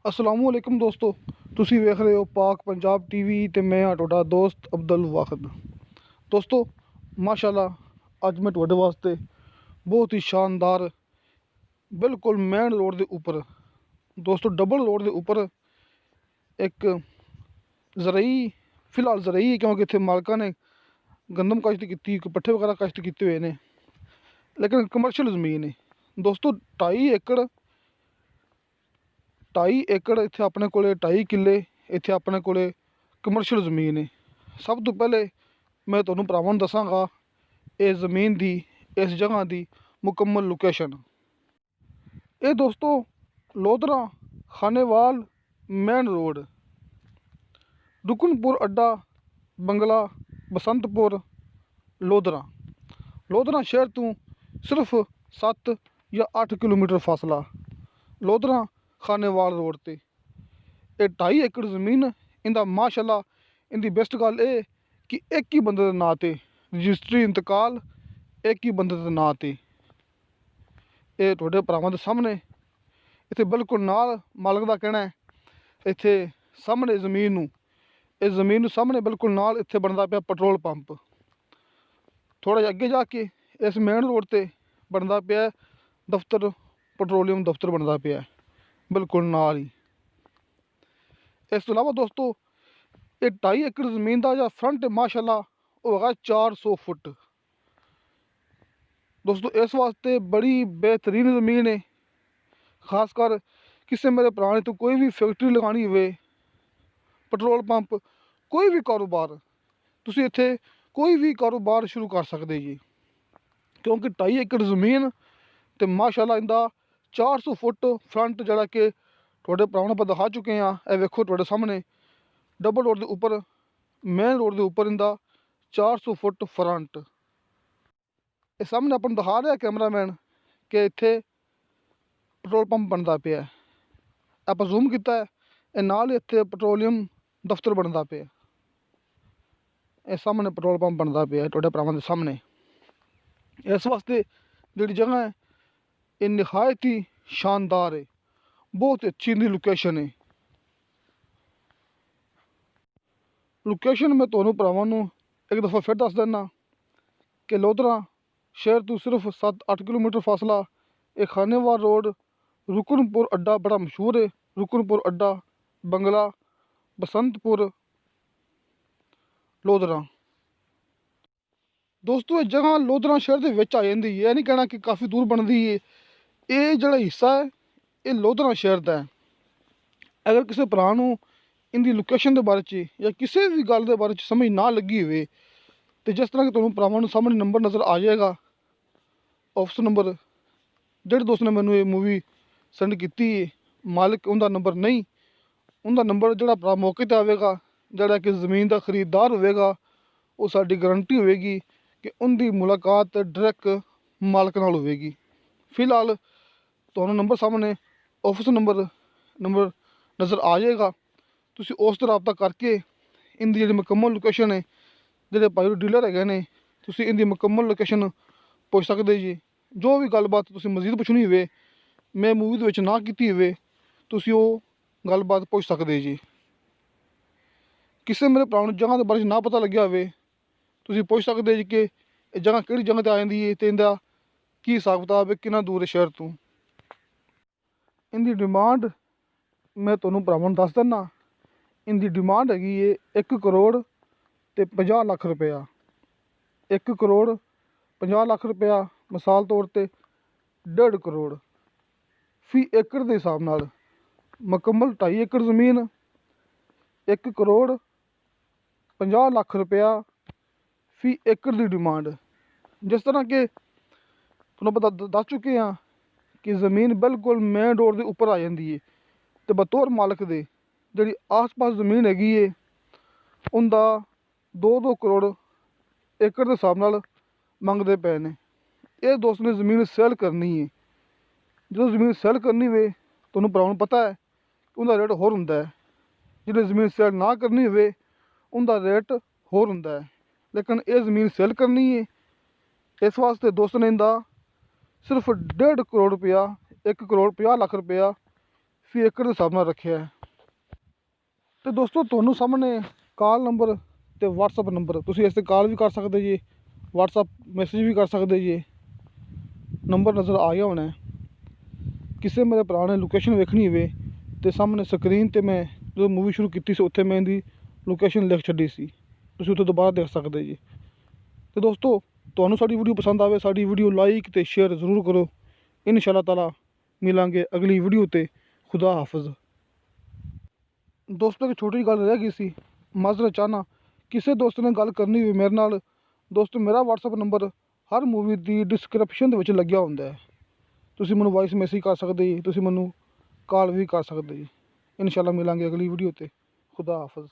असलामुअलैकुम दोस्तों, तुसी वेख रहे हो पाक पंजाब टीवी ते मैं हाँ तुहाडा दोस्त अब्दुल वाहिद। दोस्तों माशाल्लाह अज मैं तुहाडे वास्ते बहुत ही शानदार बिल्कुल मेन रोड के उपर दोस्तों डबल रोड के उपर एक ज़रई फिलहाल ज़रई क्योंकि इत्थे मालका ने गंदम काश्त की पट्ठे वगैरह काश्त किए हुए हैं, लेकिन कमर्शियल ज़मीन है दोस्तों। 2.5 एकड़ इत्थे अपने को 2.5 किले इत्थे अपने को कमर्शियल ज़मीन है। सब तो पहले मैं तुहानूं भरावां नूं दसांगा इस ज़मीन की इस जगह की मुकम्मल लोकेशन। ये दोस्तों लोधरा खानेवाल मेन रोड, रुकनपुर अड्डा बंगला बसंतपुर लोधरा शहर तो सिर्फ 7 या 8 किलोमीटर फासला लोधरा खानेवाल रोड ते। ये 2.5 एकड़ ज़मीन इंदा माशाल्लाह इंदी बेस्ट गल ये कि एक ही बंदे दे नां ते रजिस्ट्री इंतकाल एक ही बंदे दे नां ते। ये तुहाडे भरावां दे सामने इत्थे बिल्कुल नाल मालक दा कहना है इत्थे सामने इस ज़मीन सामने बिल्कुल नाल इत्थे बनदा पिया पेट्रोल पंप। थोड़ा जिहा अगे जाके इस मेन रोड ते बनदा पिया दफ्तर पेट्रोलियम दफ्तर बनदा पिया बिल्कुल नाल ही। इस तो इलावा दोस्तों ये 2.5 एकड़ ज़मीन का जो फ्रंट माशाल्लाह वो है 400 फुट। दोस्तों इस वास्ते बड़ी बेहतरीन ज़मीन है, खासकर किसी मेरे भरा ने तो कोई भी फैक्ट्री लगानी हुए, पेट्रोल पंप, कोई भी कारोबार तुसी इत्थे कोई भी कारोबार शुरू कर सकते जी, क्योंकि 2.5 एकड़ ज़मीन तो माशाल्लाह इंदा 400 फुट फ्रंट जड़ा कि थोड़े भरावां पर दिखा चुके हैं। यह वेखो थोड़े सामने डबल रोड के उपर मेन रोड के उपर इंदा 400 फुट फ्रंट। ये सामने अपन दिखा रहा कैमरामैन कि इत्थे पेट्रोल पंप बनता पिया, आप जूम किया है नाल इत्थे पेट्रोलियम दफ्तर बनता पिया। ये सामने पेट्रोल पंप बनता पिया थोड़े भरावां दे सामने। इस वास्ते जी जगह है ये नहायत ही शानदार है, बहुत अच्छी इनकी लोकेशन है। लोकेशन मैं तुहानूं भरावां नूं एक दफ़ा फिर दस देना कि लोधरा शहर तो सिर्फ 7-8 किलोमीटर फासला। ये खानेवाल रोड रुकनपुर अड्डा बड़ा मशहूर है, रुकनपुर अड्डा बंगला बसंतपुर लोधरा। दोस्तों ये जगह लोधरा शहर के विच आ जाती है, नहीं कहना कि काफ़ी दूर बनती है। ये जड़ा हिस्सा है ये लोधरा शहर का है। अगर किसी भरा नूं इनकी लोकेशन के बारे च या किसी भी गल के बारे च समझ ना लगी हुए तो जिस तरह कि तुहानूं भरावां नूं सामने नंबर नज़र आ जाएगा, ऑफिस नंबर जिहड़े दोस्त ने मैनूं ये मूवी सेंड की मालिक उनका नंबर नहीं, उनका नंबर जिहड़ा भरा मौके पर आएगा, जिहड़ा कि ज़मीन का खरीददार होएगा, वो साडी गारंटी होएगी कि उनकी मुलाकात डायरैक्ट मालक नाल होएगी। फिलहाल तुहानूं नंबर सामने ऑफिस नंबर नज़र आ जाएगा, तुसी उस ते राबता करके इनकी जी मुकम्मल लोकेशन है, जोड़े भाई डीलर है ने, तुसी इनकी मुकम्मल लोकेशन पुछ सकते जी। जो भी गलबात तुसी मजीद पुछनी हुए मैं मूवी दे विच ना कीती हुए तुसी वो गलबात पुछ सकते जी। किसी मेरे भरा नूं जगह के बारे च ना पता लग्या हुए तुसी पुछ सकते जी कि जगह किहड़ी जगह ते आ जांदी है ते इंदा की हिसाब किताब है, कितना दूर है शहर तो। इनकी डिमांड मैं तुहानूं भरावां नूं दस दिना, इनकी डिमांड हैगी है 1 करोड़ ते 50 लख रुपया। 1 करोड़ 50 लख रुपया, मिसाल तौर पर 1.5 करोड़ फी एकड़ के हिसाब नाल। मुकम्मल 2.5 एकड़ ज़मीन 1 करोड़ 50 लख रुपया फी एकड़ की डिमांड। जिस तरह के तुहानूं पता दस चुके हैं कि ज़मीन बिल्कुल मेन रोड के उपर आ जाती है, तो बतौर मालक दे जी आस पास ज़मीन हैगी है उनका 2-2 करोड़ एकड़ के हिसाब नाल मंगते पे ने। ये दोस्त ने ज़मीन सैल करनी है, जो ज़मीन सैल करनी हुए तुहानूं भरावां नूं पता है उनका रेट होर हुंदा है, जिन्हें ज़मीन सैल ना करनी हुए उनका रेट होर हुंदा है। लेकिन ये ज़मीन सैल करनी है, इस वास्ते दोस्त ने इंदा सिर्फ 1.5 करोड़ रुपया 1 करोड़ 50 लख रुपया ਫੀ ਏਕੜ ਦੇ ਹਿਸਾਬ ਨਾਲ ਰੱਖਿਆ ਹੈ। ਅਤੇ ਦੋਸਤੋ ਤੁਹਾਨੂੰ ਸਾਹਮਣੇ ਕਾਲ ਨੰਬਰ ਅਤੇ ਵਟਸਐਪ ਨੰਬਰ, ਤੁਸੀਂ ਇਸ 'ਤੇ ਕਾਲ ਵੀ ਕਰ ਸਕਦੇ ਜੀ, ਵਟਸਐਪ ਮੈਸੇਜ ਵੀ ਕਰ ਸਕਦੇ ਜੀ। ਨੰਬਰ ਨਜ਼ਰ ਆ ਗਿਆ ਹੋਣਾ। ਕਿਸੇ ਮੇਰੇ ਭਰਾ ਨੇ ਲੋਕੇਸ਼ਨ ਵੇਖਣੀ ਹੋਵੇ ਅਤੇ ਸਾਹਮਣੇ ਸਕਰੀਨ 'ਤੇ ਮੈਂ ਜਦੋਂ ਮੂਵੀ ਸ਼ੁਰੂ ਕੀਤੀ ਸੀ ਉੱਥੇ ਮੈਂ ਇਹਦੀ ਲੋਕੇਸ਼ਨ ਲਿਖ ਛੱਡੀ ਸੀ, ਤੁਸੀਂ ਉੱਥੇ ਦੁਬਾਰਾ ਦੇਖ ਸਕਦੇ ਜੀ। ਅਤੇ ਦੋਸਤੋ ਤੁਹਾਨੂੰ ਸਾਡੀ ਵੀਡੀਓ ਪਸੰਦ ਆਵੇ, ਸਾਡੀ ਵੀਡੀਓ ਲਾਈਕ ਅਤੇ ਸ਼ੇਅਰ ਜ਼ਰੂਰ ਕਰੋ। ਇਨਸ਼ਾ ਅੱਲਾਹ ਤਾਲਾ ਮਿਲਾਂਗੇ ਅਗਲੀ ਵੀਡੀਓ 'ਤੇ। ਖੁਦਾ ਹਾਫਿਜ਼। ਦੋਸਤੋ ਇੱਕ ਛੋਟੀ ਜਿਹੀ ਗੱਲ ਰਹਿ ਗਈ ਸੀ, ਮਾਜ਼ਰਤ ਚਾਹੁੰਦਾ ਕਿਸੇ ਦੋਸਤ ਨੇ ਗੱਲ ਕਰਨੀ ਹੋਵੇ ਮੇਰੇ ਨਾਲ, ਦੋਸਤੋ ਮੇਰਾ ਵਟਸਐਪ ਨੰਬਰ ਹਰ ਮੂਵੀ ਦੀ ਡਿਸਕ੍ਰਿਪਸ਼ਨ ਦੇ ਵਿੱਚ ਲੱਗਿਆ ਹੁੰਦਾ ਹੈ। ਤੁਸੀਂ ਮੈਨੂੰ ਵਾਇਸ ਮੈਸੇਜ ਕਰ ਸਕਦੇ ਜੀ, ਤੁਸੀਂ ਮੈਨੂੰ ਕਾਲ ਵੀ ਕਰ ਸਕਦੇ ਜੀ। ਇਨਸ਼ਾ ਅੱਲਾਹ ਮਿਲਾਂਗੇ ਅਗਲੀ ਵੀਡੀਓ 'ਤੇ। ਖੁਦਾ ਹਾਫਿਜ਼।